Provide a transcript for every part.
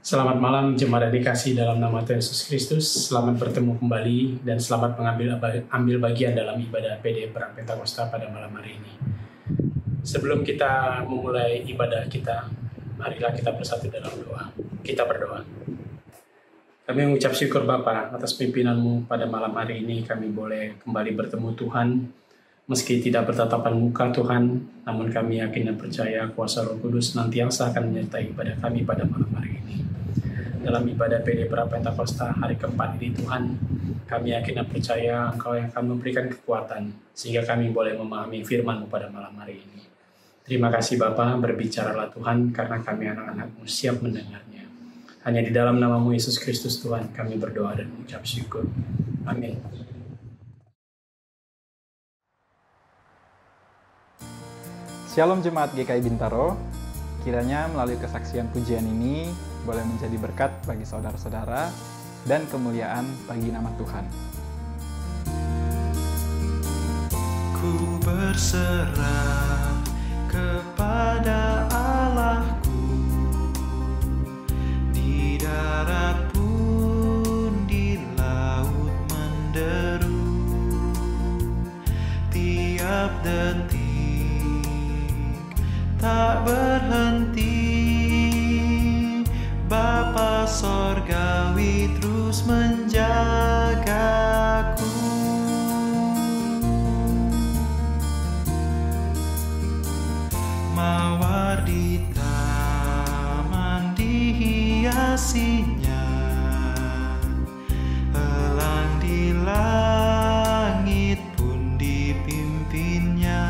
Selamat malam jemaat yang dikasih dalam nama Tuhan Yesus Kristus. Selamat bertemu kembali dan selamat mengambil bagian dalam ibadah PD Perang Pentakosta pada malam hari ini. Sebelum kita memulai ibadah kita, marilah kita bersatu dalam doa. Kita berdoa. Kami mengucap syukur Bapa atas pimpinan-Mu pada malam hari ini. Kami boleh kembali bertemu Tuhan. Meski tidak bertatapan muka Tuhan, namun kami yakin dan percaya kuasa Roh Kudus nantiasa akan menyertai ibadah kami pada malam hari ini. Dalam ibadah PD Perang Pentakosta hari keempat ini Tuhan, kami yakin dan percaya Engkau yang akan memberikan kekuatan sehingga kami boleh memahami firman-Mu pada malam hari ini. Terima kasih Bapa, berbicaralah Tuhan karena kami anak-anak-Mu siap mendengarnya. Hanya di dalam nama-Mu Yesus Kristus Tuhan kami berdoa dan mengucap syukur. Amin. Shalom Jemaat GKI Bintaro, kiranya melalui kesaksian pujian ini boleh menjadi berkat bagi saudara-saudara dan kemuliaan bagi nama Tuhan. Ku berserah kepada Allahku, di darat pun di laut menderu, tiap detik tak berhenti, Bapa Sorgawi terus menjagaku. Mawar di taman dihiasinya, elang di langit pun dipimpinnya.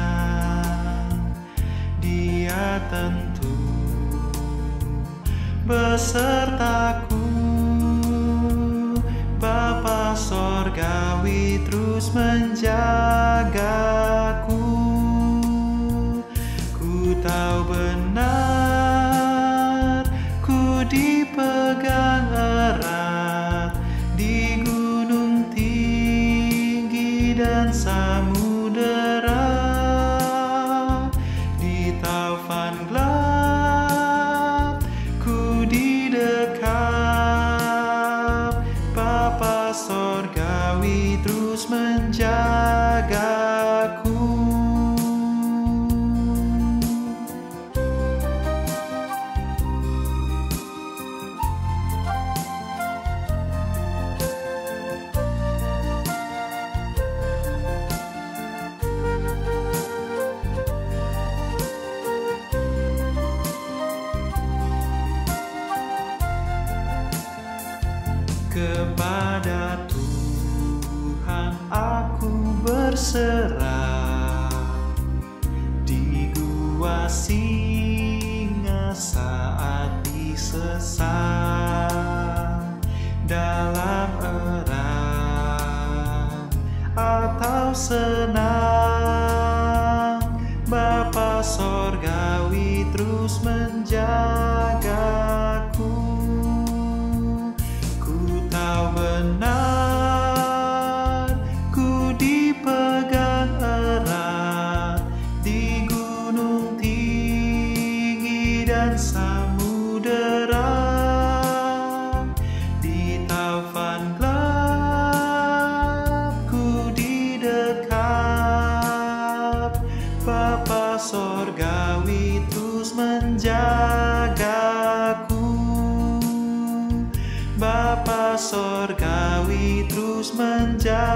Dia tentu besertaku, Bapa Sorgawi terus menjagaku. Ku tahu benar, ku dipegang erat di gunung tinggi dan samudera, di taufan gelap ku didekap, Bapa Sorgawi terus menjagaku. Kepada Tuhan aku berserah, di gua singa saat disesat, dalam erat atau senang, Bapa Sorgawi terus menjagaku. Benar, ku dipegang erat di gunung tinggi dan samudera, di taufan gelap ku didekap, Bapa Sorgawi terus menjagaku. Bapa Sorgawi terus menjagaku.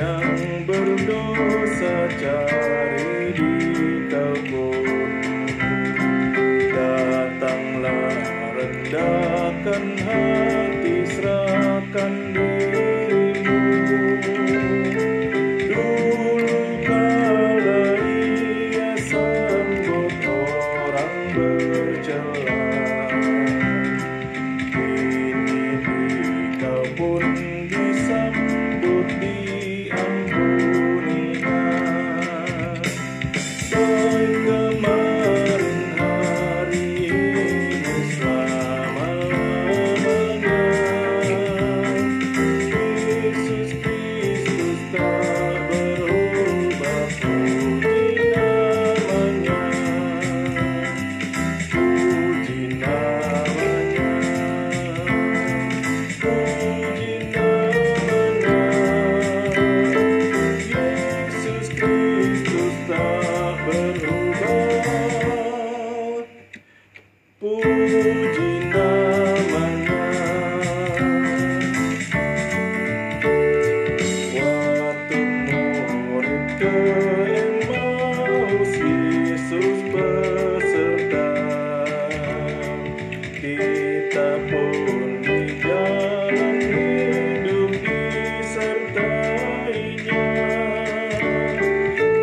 yang berdosa cari di kebun. Datanglah, rendahkan hati, serahkan dirimu. Dulu kala ia sambut orang bercela, kini dikau pun disambut, diampuninya. Baik kemarin, hari ini, selama-lamanya. Yesus Kristus tak berubah, puji namanya. Puji namanya. Puji namanya. Yesus Kristus tak berubah. Puji namanya. Waktu murid ke Emmaus, Yesus beserta. Kita pun di jalan hidup disertainya.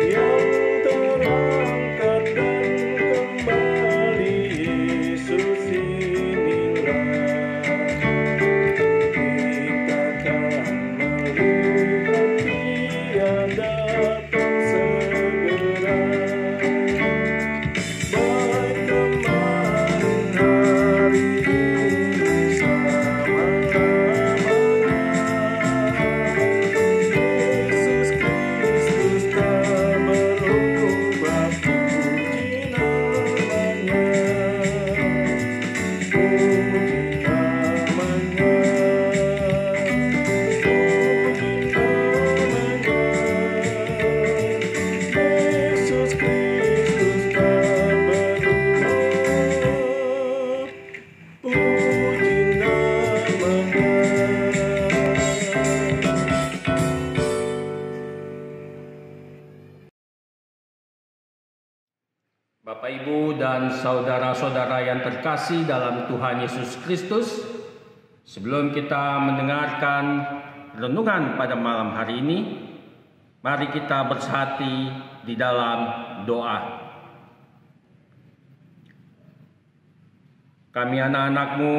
Yang terangkat dan kembali, Yesus inilah. Kita akan melihat Dia datang segera. Baik kemarin, hari ini, selama-lamanya. Yesus Kristus tak berubah, puji namanya. Puji namanya. Puji namanya. Yesus Kristus tak berubah, puji namanya. Bapak, Ibu, dan saudara-saudara yang terkasih dalam Tuhan Yesus Kristus, sebelum kita mendengarkan renungan pada malam hari ini, mari kita bersehati di dalam doa. Kami anak-anak-Mu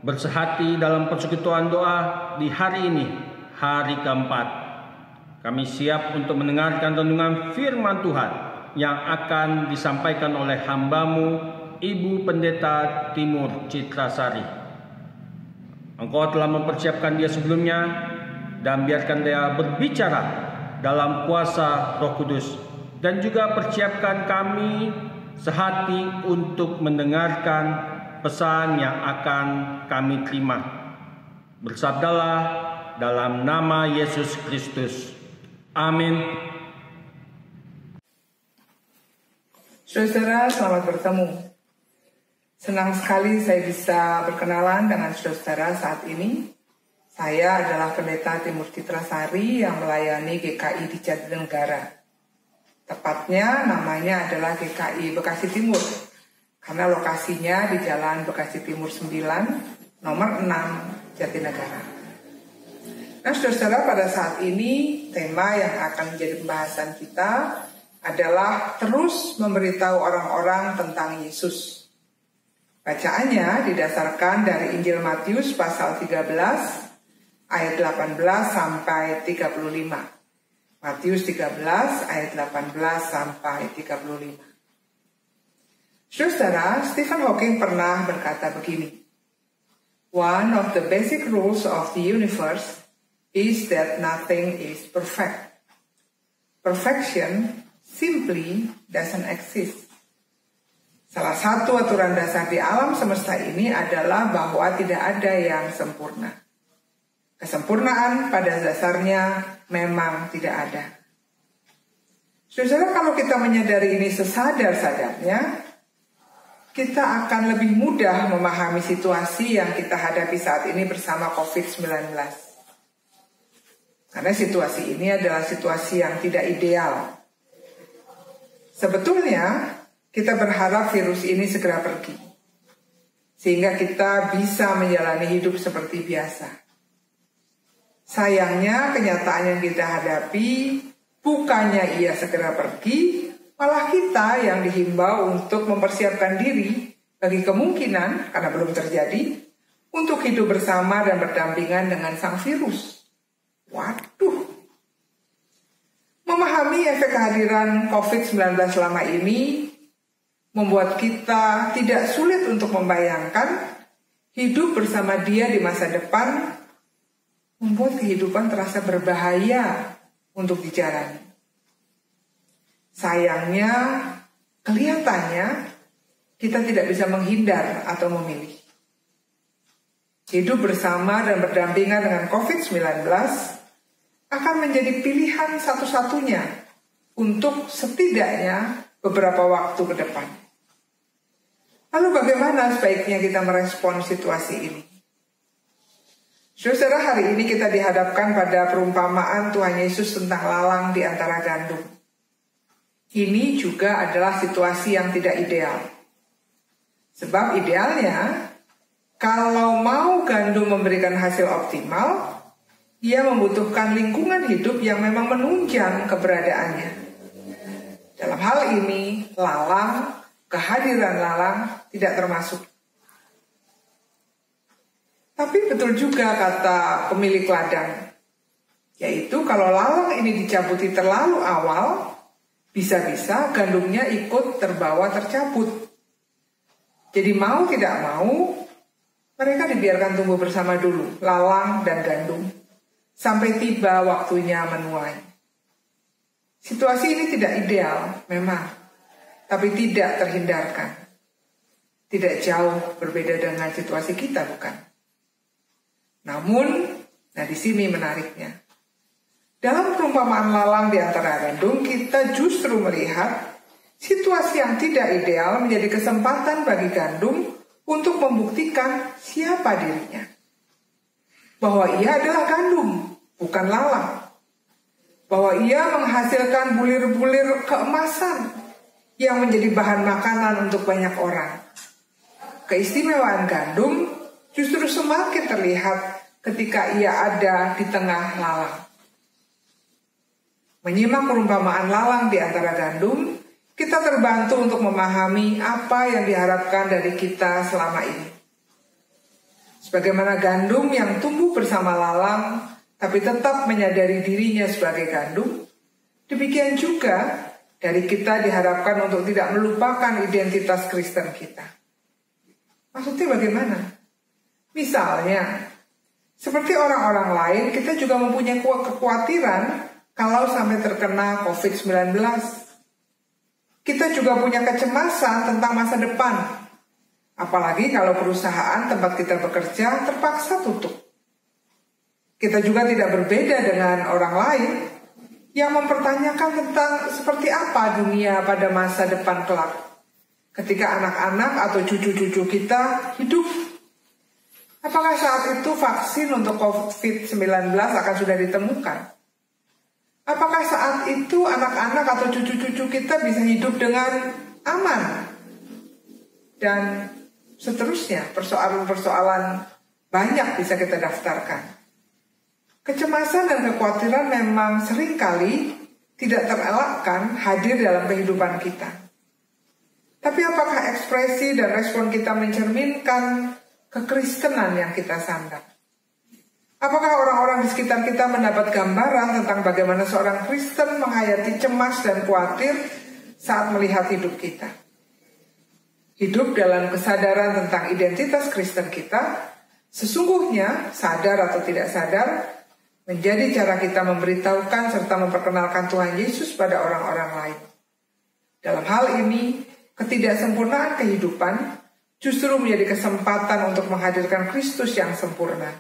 bersehati dalam persekutuan doa di hari ini, hari keempat. Kami siap untuk mendengarkan renungan firman Tuhan yang akan disampaikan oleh hamba-Mu, Ibu Pendeta Timur Citrasari. Engkau telah mempersiapkan dia sebelumnya, dan biarkan dia berbicara dalam kuasa Roh Kudus, dan juga persiapkan kami sehati untuk mendengarkan pesan yang akan kami terima. Bersabdalah dalam nama Yesus Kristus. Amin. Saudara, selamat bertemu. Senang sekali saya bisa berkenalan dengan saudara saat ini. Saya adalah Pendeta Timur Citrasari yang melayani GKI di Jatinegara. Tepatnya namanya adalah GKI Bekasi Timur, karena lokasinya di Jalan Bekasi Timur 9, nomor 6, Jatinegara. Nah, saudara, pada saat ini tema yang akan menjadi pembahasan kita adalah terus memberitahu orang-orang tentang Yesus. Bacaannya didasarkan dari Injil Matius pasal 13 ayat 18 sampai 35. Matius 13 ayat 18 sampai 35. Saudara, Stephen Hawking pernah berkata begini. One of the basic rules of the universe is that nothing is perfect. Perfection simply doesn't exist. Salah satu aturan dasar di alam semesta ini adalah bahwa tidak ada yang sempurna. Kesempurnaan pada dasarnya memang tidak ada. Saudara, kalau kita menyadari ini sesadar-sadarnya, kita akan lebih mudah memahami situasi yang kita hadapi saat ini bersama COVID-19. Karena situasi ini adalah situasi yang tidak ideal. Sebetulnya kita berharap virus ini segera pergi, sehingga kita bisa menjalani hidup seperti biasa. Sayangnya kenyataan yang kita hadapi bukannya ia segera pergi, malah kita yang dihimbau untuk mempersiapkan diri bagi kemungkinan, karena belum terjadi, untuk hidup bersama dan berdampingan dengan sang virus. Waduh. Memahami efek kehadiran COVID-19 selama ini membuat kita tidak sulit untuk membayangkan hidup bersama dia di masa depan, membuat kehidupan terasa berbahaya untuk dijalani. Sayangnya, kelihatannya kita tidak bisa menghindar atau memilih. Hidup bersama dan berdampingan dengan COVID-19 akan menjadi pilihan satu-satunya untuk setidaknya beberapa waktu ke depan. Lalu bagaimana sebaiknya kita merespon situasi ini? Saudara, hari ini kita dihadapkan pada perumpamaan Tuhan Yesus tentang lalang di antara gandum. Ini juga adalah situasi yang tidak ideal. Sebab idealnya, kalau mau gandum memberikan hasil optimal, ia membutuhkan lingkungan hidup yang memang menunjang keberadaannya. Dalam hal ini, kehadiran lalang tidak termasuk. Tapi betul juga kata pemilik ladang, yaitu kalau lalang ini dicabuti terlalu awal, bisa-bisa gandumnya ikut terbawa tercabut. Jadi mau tidak mau, mereka dibiarkan tumbuh bersama dulu, lalang dan gandum, sampai tiba waktunya menuai. Situasi ini tidak ideal, memang, tapi tidak terhindarkan. Tidak jauh berbeda dengan situasi kita, bukan? Namun, di sini menariknya. Dalam perumpamaan lalang di antara gandum, kita justru melihat situasi yang tidak ideal menjadi kesempatan bagi gandum untuk membuktikan siapa dirinya. Bahwa ia adalah gandum, bukan lalang. Bahwa ia menghasilkan bulir-bulir keemasan yang menjadi bahan makanan untuk banyak orang. Keistimewaan gandum justru semakin terlihat ketika ia ada di tengah lalang. Menyimak perumpamaan lalang di antara gandum, kita terbantu untuk memahami apa yang diharapkan dari kita selama ini. Sebagaimana gandum yang tumbuh bersama lalang, tapi tetap menyadari dirinya sebagai gandum, demikian juga dari kita diharapkan untuk tidak melupakan identitas Kristen kita. Maksudnya bagaimana? Misalnya, seperti orang-orang lain, kita juga mempunyai kekhawatiran kalau sampai terkena COVID-19. Kita juga punya kecemasan tentang masa depan. Apalagi kalau perusahaan tempat kita bekerja terpaksa tutup. Kita juga tidak berbeda dengan orang lain yang mempertanyakan tentang seperti apa dunia pada masa depan kelak. Ketika anak-anak atau cucu-cucu kita hidup. Apakah saat itu vaksin untuk COVID-19 akan sudah ditemukan? Apakah saat itu anak-anak atau cucu-cucu kita bisa hidup dengan aman? Dan seterusnya, persoalan-persoalan banyak bisa kita daftarkan. Kecemasan dan kekhawatiran memang seringkali tidak terelakkan hadir dalam kehidupan kita. Tapi apakah ekspresi dan respon kita mencerminkan kekristenan yang kita sandang? Apakah orang-orang di sekitar kita mendapat gambaran tentang bagaimana seorang Kristen menghayati cemas dan khawatir saat melihat hidup kita? Hidup dalam kesadaran tentang identitas Kristen kita, sesungguhnya sadar atau tidak sadar, menjadi cara kita memberitahukan serta memperkenalkan Tuhan Yesus pada orang-orang lain. Dalam hal ini, ketidaksempurnaan kehidupan justru menjadi kesempatan untuk menghadirkan Kristus yang sempurna.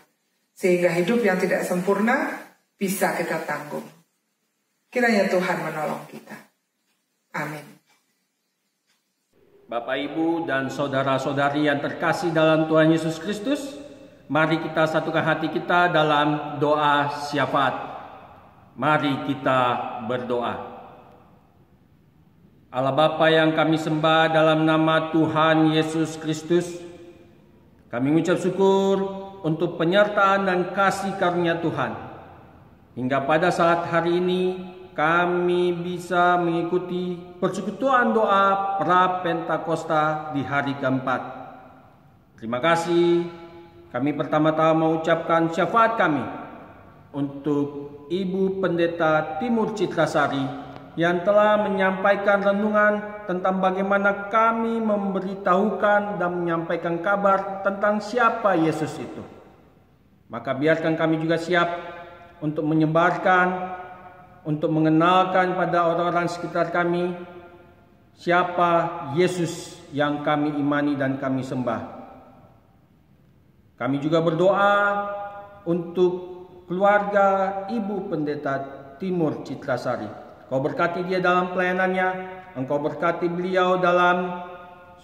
Sehingga hidup yang tidak sempurna bisa kita tanggung. Kiranya Tuhan menolong kita. Amin. Bapak, Ibu, dan saudara-saudari yang terkasih dalam Tuhan Yesus Kristus, mari kita satukan hati kita dalam doa syafaat. Mari kita berdoa. Allah Bapa yang kami sembah dalam nama Tuhan Yesus Kristus, kami mengucap syukur untuk penyertaan dan kasih karunia Tuhan. Hingga pada saat hari ini kami bisa mengikuti persekutuan doa pra-Pentakosta di hari keempat. Terima kasih. Kami pertama-tama mengucapkan syafaat kami untuk Ibu Pendeta Timur Citrasari yang telah menyampaikan renungan tentang bagaimana kami memberitahukan dan menyampaikan kabar tentang siapa Yesus itu. Maka biarkan kami juga siap untuk menyebarkan, untuk mengenalkan pada orang-orang sekitar kami siapa Yesus yang kami imani dan kami sembah. Kami juga berdoa untuk keluarga Ibu Pendeta Timur Citrasari. Engkau berkati dia dalam pelayanannya, Engkau berkati beliau dalam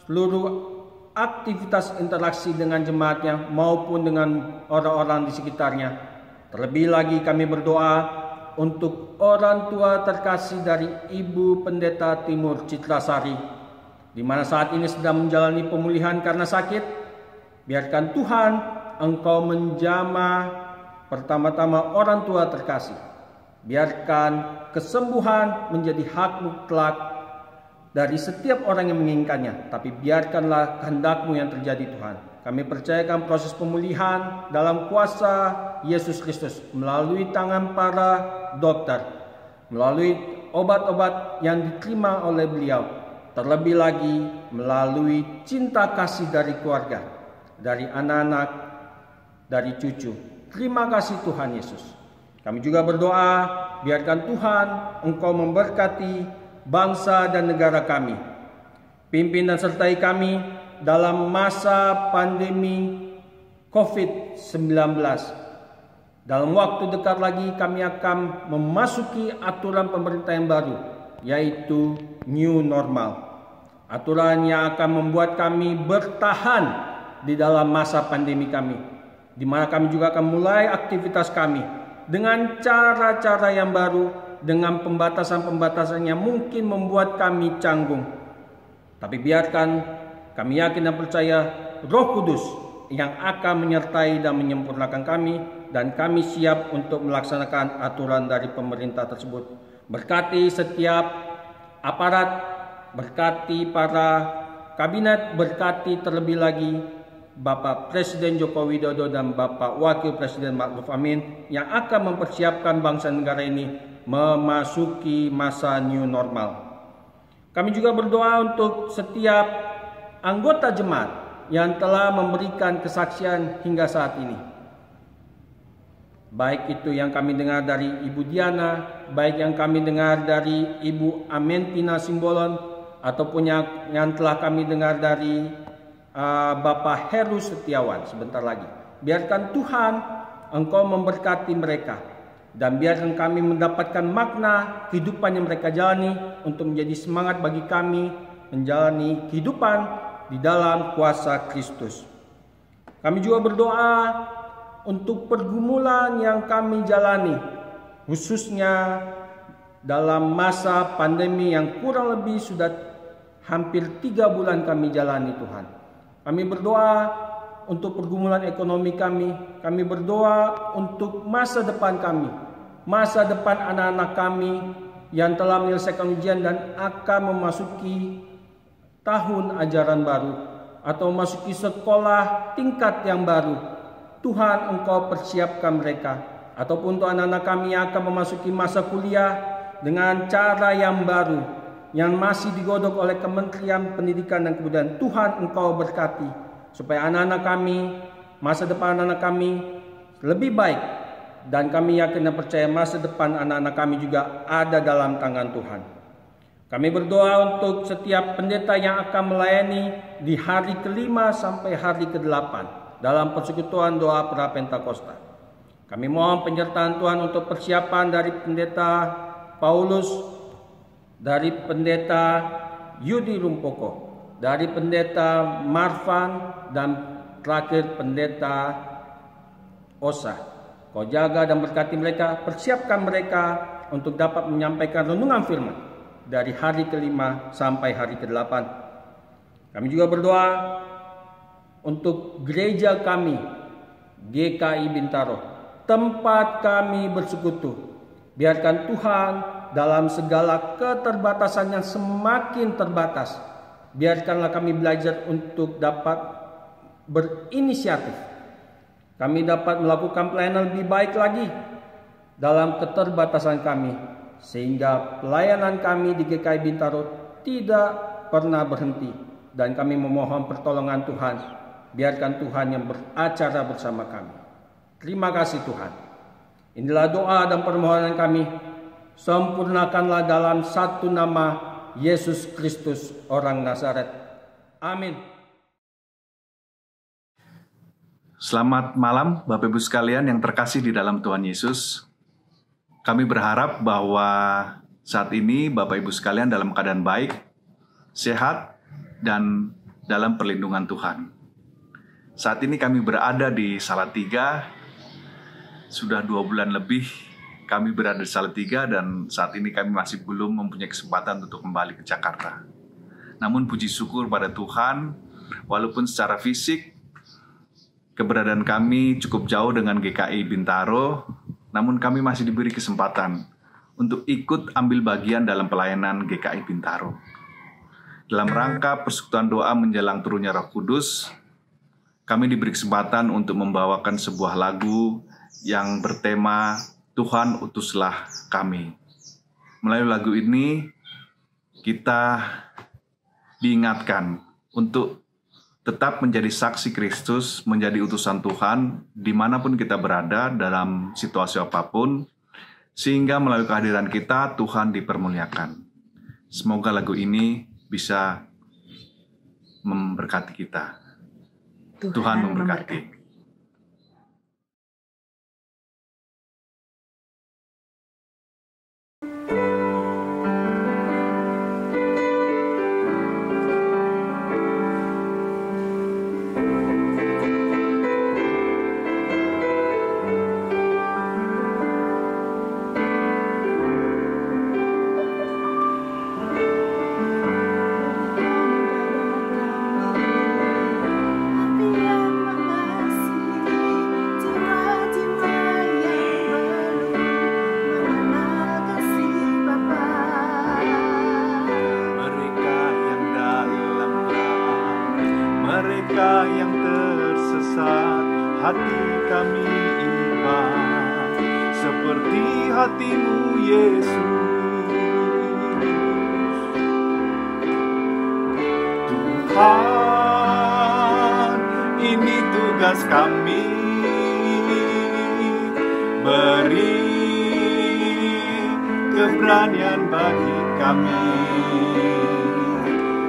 seluruh aktivitas interaksi dengan jemaatnya maupun dengan orang-orang di sekitarnya. Terlebih lagi kami berdoa untuk orang tua terkasih dari Ibu Pendeta Timur Citrasari, di mana saat ini sedang menjalani pemulihan karena sakit. Biarkan Tuhan Engkau menjamah pertama-tama orang tua terkasih. Biarkan kesembuhan menjadi hak mutlak dari setiap orang yang menginginkannya. Tapi biarkanlah kehendak-Mu yang terjadi Tuhan. Kami percayakan proses pemulihan dalam kuasa Yesus Kristus melalui tangan para dokter, melalui obat-obat yang diterima oleh beliau, terlebih lagi melalui cinta kasih dari keluarga, dari anak-anak, dari cucu. Terima kasih Tuhan Yesus. Kami juga berdoa, biarkan Tuhan Engkau memberkati bangsa dan negara kami. Pimpin dan sertai kami dalam masa pandemi COVID-19. Dalam waktu dekat lagi kami akan memasuki aturan pemerintah yang baru, yaitu new normal. Aturan yang akan membuat kami bertahan di dalam masa pandemi kami, di mana kami juga akan mulai aktivitas kami dengan cara-cara yang baru, dengan pembatasan-pembatasan yang mungkin membuat kami canggung. Tapi biarkan kami yakin dan percaya Roh Kudus yang akan menyertai dan menyempurnakan kami, dan kami siap untuk melaksanakan aturan dari pemerintah tersebut. Berkati setiap aparat, berkati para kabinet, berkati terlebih lagi Bapak Presiden Joko Widodo dan Bapak Wakil Presiden Ma'ruf Amin yang akan mempersiapkan bangsa negara ini memasuki masa new normal. Kami juga berdoa untuk setiap anggota jemaat yang telah memberikan kesaksian hingga saat ini. Baik itu yang kami dengar dari Ibu Diana, baik yang kami dengar dari Ibu Amentina Simbolon, ataupun yang telah kami dengar dari Bapak Heru Setiawan sebentar lagi. Biarkan Tuhan Engkau memberkati mereka, dan biarkan kami mendapatkan makna kehidupan yang mereka jalani untuk menjadi semangat bagi kami menjalani kehidupan di dalam kuasa Kristus. Kami juga berdoa untuk pergumulan yang kami jalani, khususnya dalam masa pandemi yang kurang lebih sudah hampir 3 bulan kami jalani Tuhan. Kami berdoa untuk pergumulan ekonomi kami. Kami berdoa untuk masa depan kami, masa depan anak-anak kami yang telah menyelesaikan ujian dan akan memasuki tahun ajaran baru atau memasuki sekolah tingkat yang baru. Tuhan Engkau persiapkan mereka. Ataupun untuk anak-anak kami yang akan memasuki masa kuliah dengan cara yang baru, yang masih digodok oleh Kementerian Pendidikan dan Kebudayaan. Tuhan Engkau berkati supaya anak-anak kami, masa depan anak-anak kami lebih baik, dan kami yakin dan percaya masa depan anak-anak kami juga ada dalam tangan Tuhan. Kami berdoa untuk setiap pendeta yang akan melayani di hari ke-5 sampai hari ke-8 dalam persekutuan doa pra-Pentakosta. Kami mohon penyertaan Tuhan untuk persiapan dari pendeta Paulus, dari pendeta Yudi Rumpoko, dari pendeta Marvan, dan terakhir pendeta Osa. Kau jaga dan berkati mereka, persiapkan mereka untuk dapat menyampaikan renungan firman dari hari ke-5 sampai hari ke-8. Kami juga berdoa untuk gereja kami, GKI Bintaro, tempat kami bersekutu. Biarkan Tuhan dalam segala keterbatasan yang semakin terbatas, biarkanlah kami belajar untuk dapat berinisiatif. Kami dapat melakukan pelayanan lebih baik lagi dalam keterbatasan kami, sehingga pelayanan kami di GKI Bintaro tidak pernah berhenti. Dan kami memohon pertolongan Tuhan, biarkan Tuhan yang beracara bersama kami. Terima kasih Tuhan. Inilah doa dan permohonan kami. Sempurnakanlah dalam satu nama, Yesus Kristus orang Nazaret. Amin. Selamat malam Bapak Ibu sekalian yang terkasih di dalam Tuhan Yesus. Kami berharap bahwa saat ini Bapak Ibu sekalian dalam keadaan baik, sehat, dan dalam perlindungan Tuhan. Saat ini kami berada di Salatiga. Sudah 2 bulan lebih kami berada di Salatiga dan saat ini kami masih belum mempunyai kesempatan untuk kembali ke Jakarta. Namun puji syukur pada Tuhan, walaupun secara fisik keberadaan kami cukup jauh dengan GKI Bintaro, namun kami masih diberi kesempatan untuk ikut ambil bagian dalam pelayanan GKI Bintaro. Dalam rangka persekutuan doa menjelang turunnya Roh Kudus, kami diberi kesempatan untuk membawakan sebuah lagu yang bertema Tuhan utuslah kami. Melalui lagu ini, kita diingatkan untuk tetap menjadi saksi Kristus, menjadi utusan Tuhan, dimanapun kita berada, dalam situasi apapun, sehingga melalui kehadiran kita, Tuhan dipermuliakan. Semoga lagu ini bisa memberkati kita. Tuhan memberkati. Yang tersesat, hati kami iman seperti hatimu Yesus. Tuhan, ini tugas kami, beri keberanian bagi kami.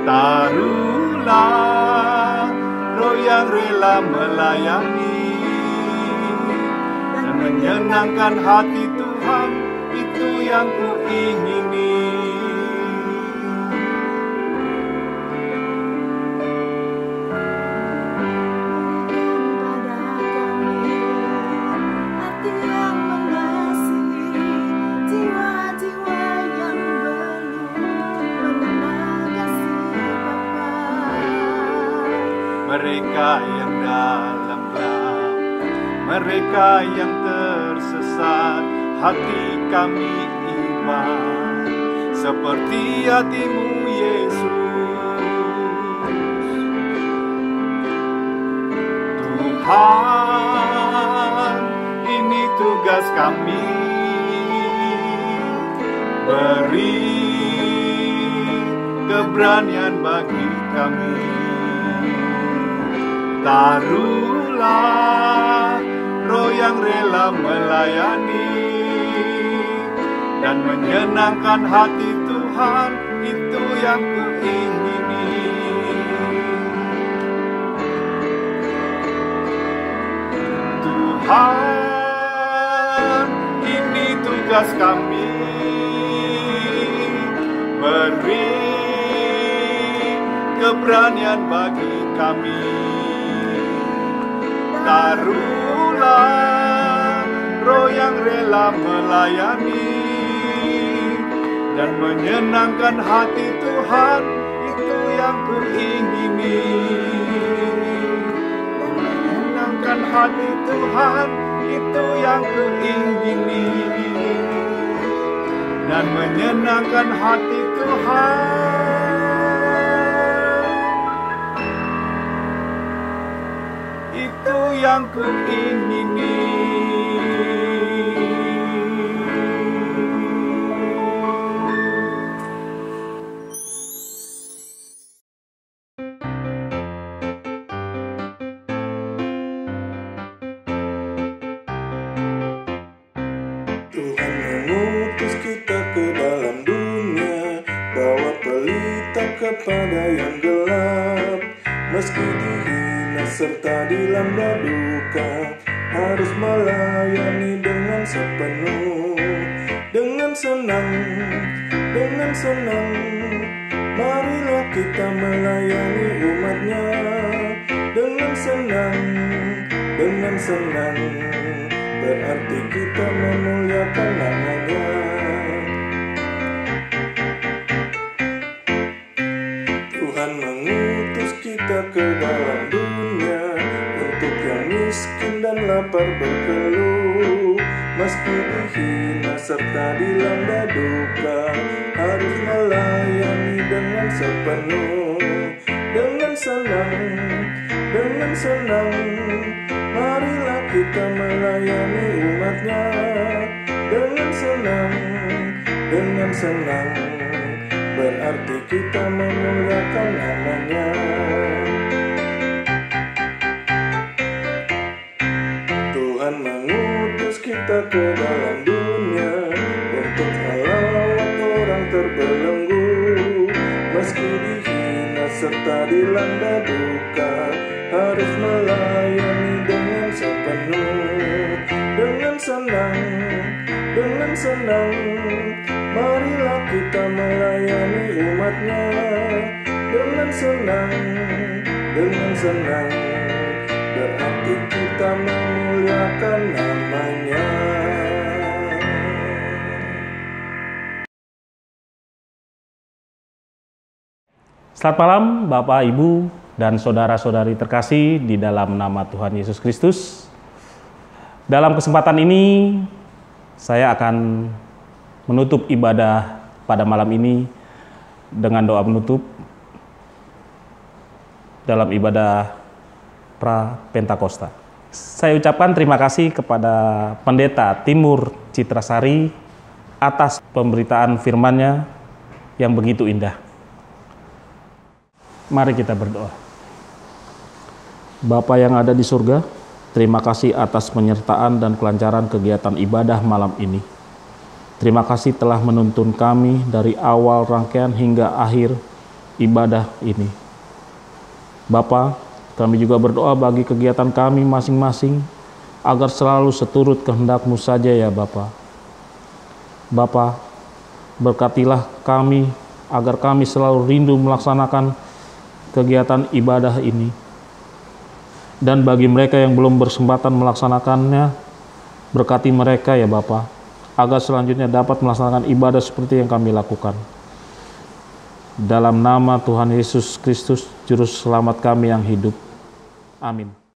Taruhlah Roh yang rela melayani dan menyenangkan hati Tuhan, itu yang kuingini. Mereka yang dalam gelap, mereka yang tersesat, hati kami iman seperti hatimu Yesus. Tuhan, ini tugas kami, beri keberanian bagi kami. Taruhlah Roh yang rela melayani dan menyenangkan hati Tuhan, itu yang kuingini. Tuhan, ini tugas kami, beri keberanian bagi kami. Taruhlah roh yang rela melayani dan menyenangkan hati Tuhan, itu yang kuingini. Menyenangkan hati Tuhan, itu yang kuingini. Dan menyenangkan hati Tuhan, itu yang kuingini. Tuhan mengutus kita ke dalam dunia, bawa pelita kepada yang gelap. Meski dihina serta dilanda duka, harus melayani dengan sepenuh. Dengan senang, marilah kita melayani umatnya. Dengan senang, berarti kita memuliakan namanya. Tuhan mengutus kita ke dalam dunia untuk yang miskin dan lapar berkeluh. Meski dihina serta dilanda duka, harus melayani dengan sepenuh. Dengan senang, marilah kita melayani umatnya. Dengan senang, berarti kita memuliakan namanya. Tuhan mengutus kita ke dalam dunia untuk melawat orang terbelenggu. Meski dihina serta dilanda duka, harus melayani dengan sepenuh. Dengan senang, marilah kita melayani umatnya. Dengan senang, berarti kita memuliakan namanya. Selamat malam Bapak, Ibu, dan saudara-saudari terkasih di dalam nama Tuhan Yesus Kristus. Dalam kesempatan ini, saya akan menutup ibadah pada malam ini dengan doa penutup dalam ibadah pra-Pentakosta. Saya ucapkan terima kasih kepada Pendeta Timur Citrasari atas pemberitaan firman-Nya yang begitu indah. Mari kita berdoa. Bapa yang ada di surga, terima kasih atas penyertaan dan kelancaran kegiatan ibadah malam ini. Terima kasih telah menuntun kami dari awal rangkaian hingga akhir ibadah ini. Bapa, kami juga berdoa bagi kegiatan kami masing-masing, agar selalu seturut kehendak-Mu saja ya Bapa. Bapa, berkatilah kami, agar kami selalu rindu melaksanakan kegiatan ibadah ini. Dan bagi mereka yang belum berkesempatan melaksanakannya, berkati mereka ya Bapa, agar selanjutnya dapat melaksanakan ibadah seperti yang kami lakukan. Dalam nama Tuhan Yesus Kristus, Juru Selamat kami yang hidup. Amin.